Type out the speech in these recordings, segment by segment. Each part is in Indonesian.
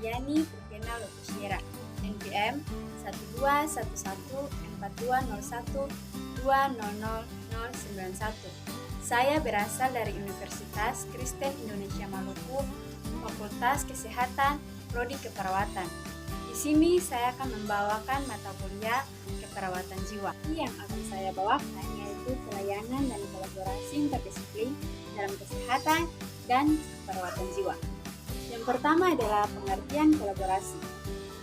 Diani Purkena Lotusyera, NPM 12114201200091. Saya berasal dari Universitas Kristen Indonesia Maluku, Fakultas Kesehatan, Prodi Keperawatan. Di sini saya akan membawakan mata kuliah keperawatan jiwa. Yang akan saya bawakan yaitu pelayanan dan kolaborasi interdisiplin dalam kesehatan dan keperawatan jiwa. Yang pertama adalah pengertian kolaborasi.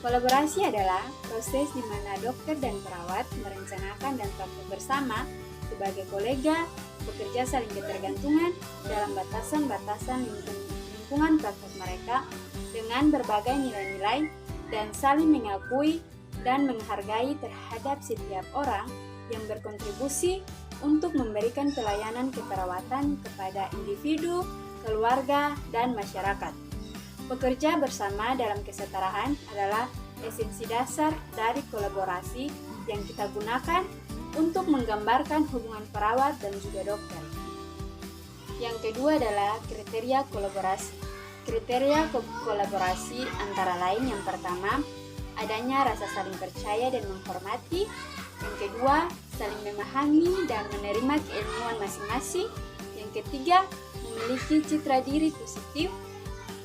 Kolaborasi adalah proses di mana dokter dan perawat merencanakan dan praktik bersama sebagai kolega, bekerja saling ketergantungan dalam batasan-batasan lingkungan praktik mereka dengan berbagai nilai-nilai dan saling mengakui dan menghargai terhadap setiap orang yang berkontribusi untuk memberikan pelayanan keperawatan kepada individu, keluarga, dan masyarakat. Bekerja bersama dalam kesetaraan adalah esensi dasar dari kolaborasi yang kita gunakan untuk menggambarkan hubungan perawat dan juga dokter. Yang kedua adalah kriteria kolaborasi. Kriteria kolaborasi antara lain yang pertama, adanya rasa saling percaya dan menghormati. Yang kedua, saling memahami dan menerima keilmuan masing-masing. Yang ketiga, memiliki citra diri positif.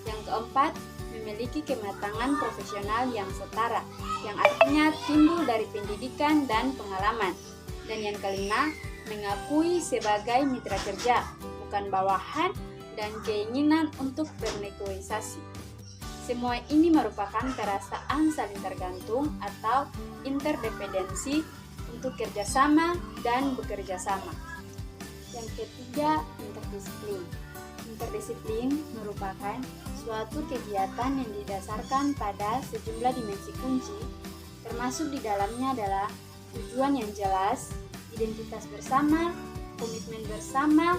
Yang keempat, memiliki kematangan profesional yang setara, yang artinya timbul dari pendidikan dan pengalaman. Dan yang kelima, mengakui sebagai mitra kerja, bukan bawahan, dan keinginan untuk bernegosiasi. Semua ini merupakan perasaan saling tergantung atau interdependensi untuk kerjasama dan bekerja sama. Yang ketiga, interdisiplin. Interdisiplin merupakan suatu kegiatan yang didasarkan pada sejumlah dimensi kunci, termasuk di dalamnya adalah tujuan yang jelas, identitas bersama, komitmen bersama,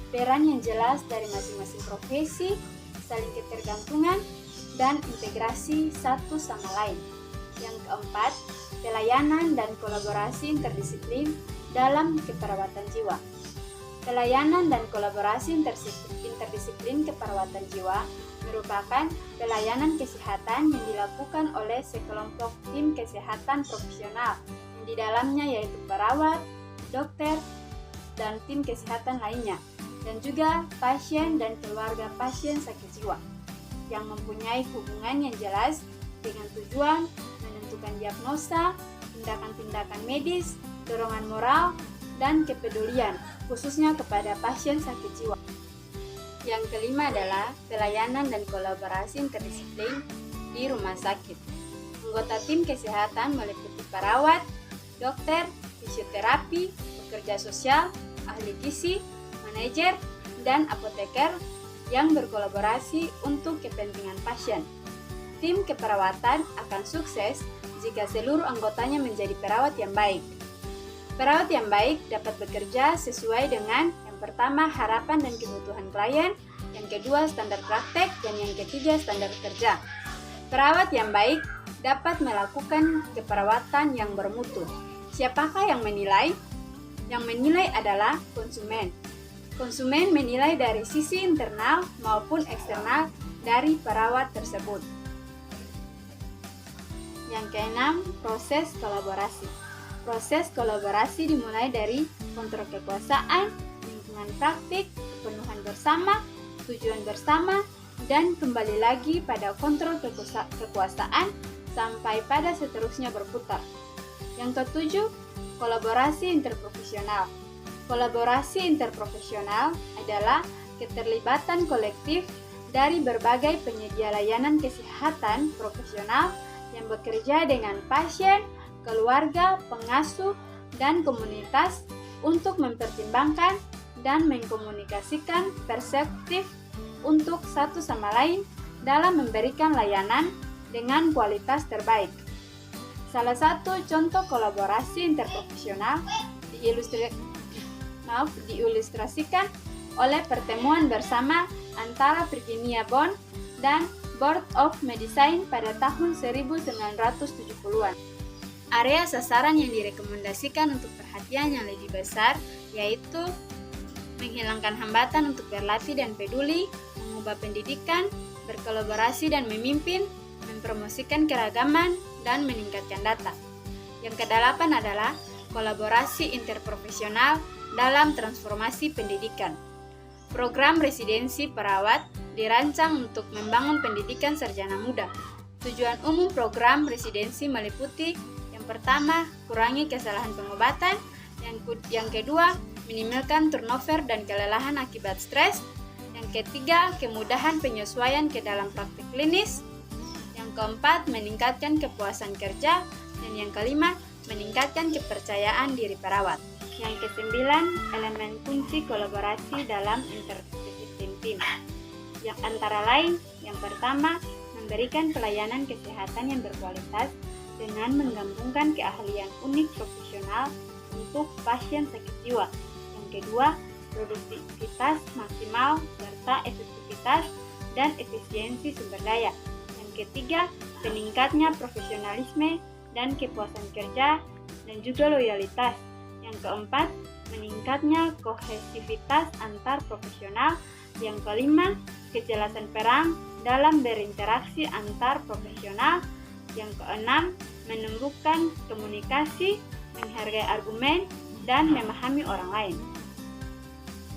peran yang jelas dari masing-masing profesi, saling ketergantungan, dan integrasi satu sama lain. Yang keempat, pelayanan dan kolaborasi interdisiplin dalam keperawatan jiwa. Pelayanan dan kolaborasi interdisiplin keperawatan jiwa merupakan pelayanan kesehatan yang dilakukan oleh sekelompok tim kesehatan profesional yang di dalamnya yaitu perawat, dokter, dan tim kesehatan lainnya, dan juga pasien dan keluarga pasien sakit jiwa yang mempunyai hubungan yang jelas dengan tujuan menentukan diagnosa, tindakan-tindakan medis, dorongan moral, dan kepedulian khususnya kepada pasien sakit jiwa. Yang kelima adalah pelayanan dan kolaborasi interdisiplin di rumah sakit. Anggota tim kesehatan meliputi perawat, dokter, fisioterapi, pekerja sosial, ahli gizi, manajer, dan apoteker yang berkolaborasi untuk kepentingan pasien. Tim keperawatan akan sukses jika seluruh anggotanya menjadi perawat yang baik. Perawat yang baik dapat bekerja sesuai dengan yang pertama harapan dan kebutuhan klien, yang kedua standar praktek, dan yang ketiga standar kerja. Perawat yang baik dapat melakukan keperawatan yang bermutu. Siapakah yang menilai? Yang menilai adalah konsumen. Konsumen menilai dari sisi internal maupun eksternal dari perawat tersebut. Yang keenam, proses kolaborasi. Proses kolaborasi dimulai dari kontrol kekuasaan, lingkungan praktik, kepenuhan bersama, tujuan bersama, dan kembali lagi pada kontrol kekuasaan sampai pada seterusnya berputar. Yang ketujuh, kolaborasi interprofesional. Kolaborasi interprofesional adalah keterlibatan kolektif dari berbagai penyedia layanan kesehatan profesional yang bekerja dengan pasien, keluarga, pengasuh, dan komunitas untuk mempertimbangkan dan mengkomunikasikan perspektif untuk satu sama lain dalam memberikan layanan dengan kualitas terbaik. Salah satu contoh kolaborasi interprofesional diilustrasikan oleh pertemuan bersama antara Virginia Bond dan Board of Medicine pada tahun 1970-an. Area sasaran yang direkomendasikan untuk perhatian yang lebih besar yaitu menghilangkan hambatan untuk berlatih dan peduli, mengubah pendidikan, berkolaborasi dan memimpin, mempromosikan keragaman, dan meningkatkan data. Yang kedelapan adalah kolaborasi interprofesional dalam transformasi pendidikan. Program residensi perawat dirancang untuk membangun pendidikan sarjana muda. Tujuan umum program residensi meliputi yang pertama, kurangi kesalahan pengobatan, yang kedua, minimalkan turnover dan kelelahan akibat stres, yang ketiga, kemudahan penyesuaian ke dalam praktik klinis, yang keempat, meningkatkan kepuasan kerja, dan yang kelima, meningkatkan kepercayaan diri perawat. Yang kesembilan, elemen kunci kolaborasi dalam interdisiplin tim. Yang antara lain, yang pertama, memberikan pelayanan kesehatan yang berkualitas dengan menggabungkan keahlian unik profesional untuk pasien sakit jiwa. Yang kedua, produktivitas maksimal serta efektivitas dan efisiensi sumber daya. Yang ketiga, peningkatnya profesionalisme dan kepuasan kerja dan juga loyalitas. Yang keempat, meningkatnya kohesivitas antar profesional. Yang kelima, kejelasan peran dalam berinteraksi antar profesional. Yang keenam, menumbuhkan komunikasi, menghargai argumen, dan memahami orang lain.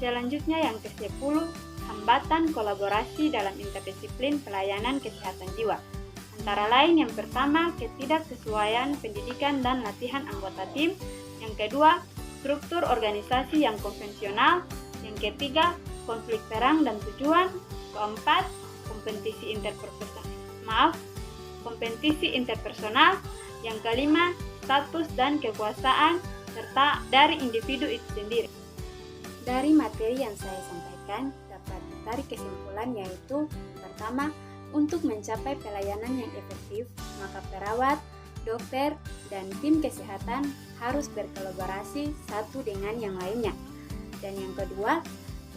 Selanjutnya yang ke-10, hambatan kolaborasi dalam interdisiplin pelayanan kesehatan jiwa. Antara lain yang pertama, ketidaksesuaian pendidikan dan latihan anggota tim. Yang kedua, struktur organisasi yang konvensional. Yang ketiga, konflik peran dan tujuan. Keempat, kompetisi interpersonal. Yang kelima, status dan kekuasaan serta dari individu itu sendiri. Dari materi yang saya sampaikan dapat ditarik kesimpulan yaitu pertama, untuk mencapai pelayanan yang efektif, maka perawat, dokter, dan tim kesehatan harus berkolaborasi satu dengan yang lainnya. Dan yang kedua,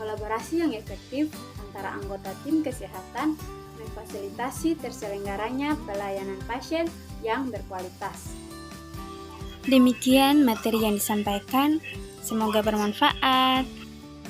kolaborasi yang efektif antara anggota tim kesehatan memfasilitasi terselenggaranya pelayanan pasien yang berkualitas. Demikian materi yang disampaikan, semoga bermanfaat.